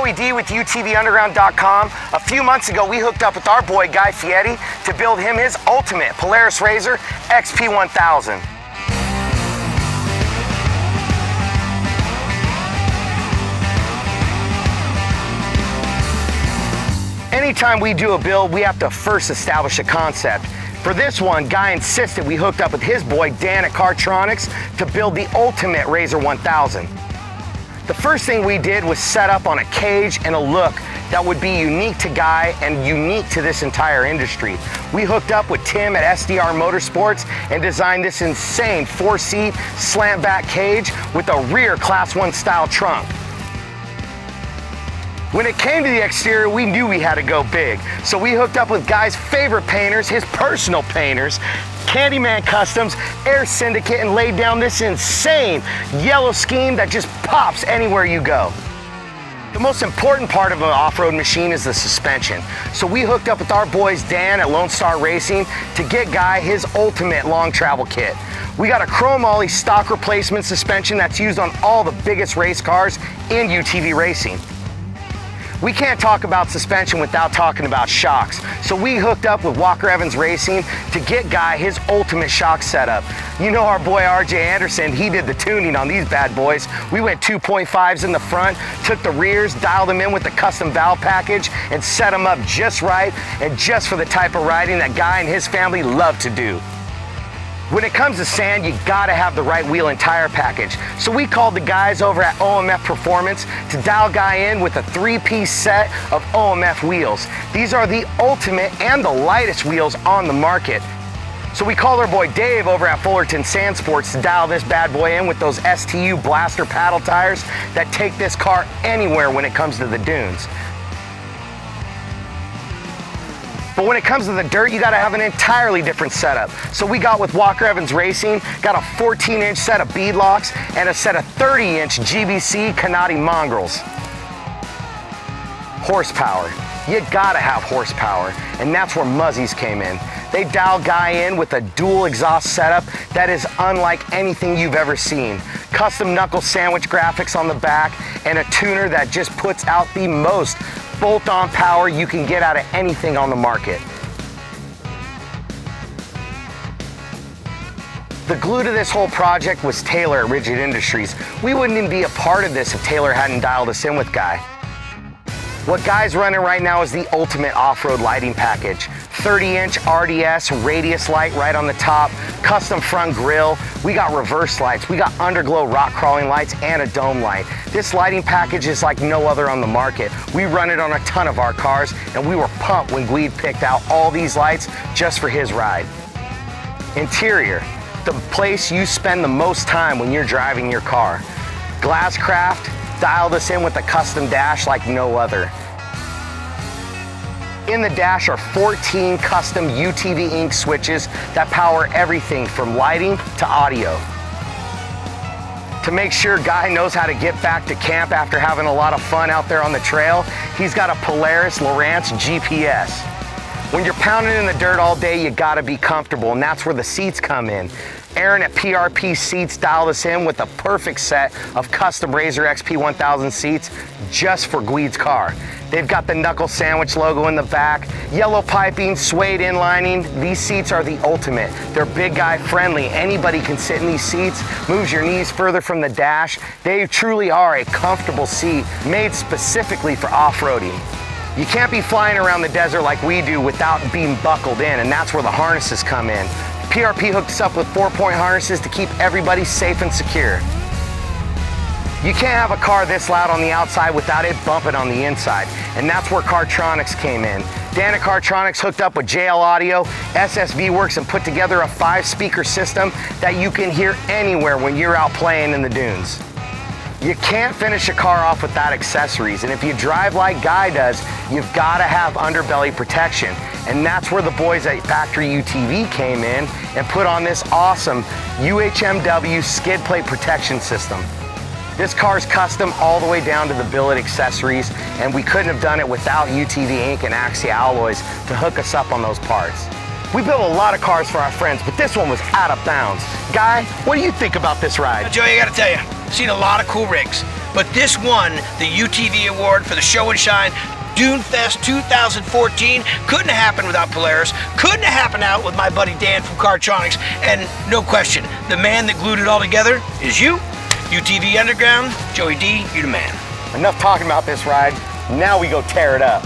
Joey D with UTVUnderground.com. A few months ago, we hooked up with our boy Guy Fieri to build him his ultimate Polaris RZR XP 1000. Anytime we do a build, we have to first establish a concept. For this one, Guy insisted we hooked up with his boy Dan at Cartronics to build the ultimate RZR 1000. The first thing we did was set up on a cage and a look that would be unique to Guy and unique to this entire industry. We hooked up with Tim at SDR Motorsports and designed this insane 4-seat slant back cage with a rear Class 1 style trunk. When it came to the exterior, we knew we had to go big. So we hooked up with Guy's favorite painters, his personal painters, Candyman Customs, Air Syndicate, and laid down this insane yellow scheme that just pops anywhere you go. The most important part of an off-road machine is the suspension. So we hooked up with our boys Dan at Lone Star Racing to get Guy his ultimate long travel kit. We got a chrome ollie stock replacement suspension that's used on all the biggest race cars in UTV racing. We can't talk about suspension without talking about shocks. So we hooked up with Walker Evans Racing to get Guy his ultimate shock setup. You know our boy RJ Anderson, he did the tuning on these bad boys. We went 2.5s in the front, took the rears, dialed them in with the custom valve package, and set them up just right and just for the type of riding that Guy and his family love to do. When it comes to sand, you gotta have the right wheel and tire package. So we called the guys over at OMF Performance to dial Guy in with a 3-piece set of OMF wheels. These are the ultimate and the lightest wheels on the market. So we called our boy Dave over at Fullerton Sand Sports to dial this bad boy in with those STU Blaster paddle tires that take this car anywhere when it comes to the dunes. But when it comes to the dirt, you gotta have an entirely different setup. So we got with Walker Evans Racing, got a 14-inch set of beadlocks and a set of 30-inch GBC Canati mongrels. Horsepower. You gotta have horsepower, and that's where Muzzies came in. They dialed Guy in with a dual exhaust setup that is unlike anything you've ever seen. Custom Knuckle Sandwich graphics on the back and a tuner that just puts out the most bolt-on power you can get out of anything on the market. The glue to this whole project was Taylor at Rigid Industries. We wouldn't even be a part of this if Taylor hadn't dialed us in with Guy. What Guy's running right now is the ultimate off-road lighting package. 30-inch RDS radius light right on the top, custom front grille. We got reverse lights, we got underglow rock crawling lights, and a dome light. This lighting package is like no other on the market. We run it on a ton of our cars, and we were pumped when Guy picked out all these lights just for his ride. Interior, the place you spend the most time when you're driving your car. Glasscraft dialed us in with a custom dash like no other. In the dash are 14 custom UTV ink switches that power everything from lighting to audio. To make sure Guy knows how to get back to camp after having a lot of fun out there on the trail, he's got a Polaris Lowrance GPS. When you're pounding in the dirt all day, you gotta be comfortable, and that's where the seats come in. Aaron at PRP Seats dialed us in with a perfect set of custom RZR XP 1000 seats just for Guy's car. They've got the Knuckle Sandwich logo in the back, yellow piping, suede inlining. These seats are the ultimate. They're big guy friendly. Anybody can sit in these seats, moves your knees further from the dash. They truly are a comfortable seat made specifically for off-roading. You can't be flying around the desert like we do without being buckled in, and that's where the harnesses come in. PRP hooked us up with 4-point harnesses to keep everybody safe and secure. You can't have a car this loud on the outside without it bumping on the inside, and that's where Cartronics came in. Dan at Cartronics hooked up with JL Audio, SSV Works, and put together a 5-speaker system that you can hear anywhere when you're out playing in the dunes. You can't finish a car off without accessories, and if you drive like Guy does, you've got to have underbelly protection. And that's where the boys at Factory UTV came in and put on this awesome UHMW skid plate protection system. This car's custom all the way down to the billet accessories, and we couldn't have done it without UTV Ink and Axia Alloys to hook us up on those parts. We built a lot of cars for our friends, but this one was out of bounds. Guy, what do you think about this ride? Joey, I gotta tell you, I've seen a lot of cool rigs. but this won the UTV award for the Show and Shine Dunefest 2014. Couldn't have happened without Polaris. Couldn't have happened out with my buddy Dan from Cartronics. And no question, the man that glued it all together is you. UTV Underground, Joey D, you the man. Enough talking about this ride. Now we go tear it up.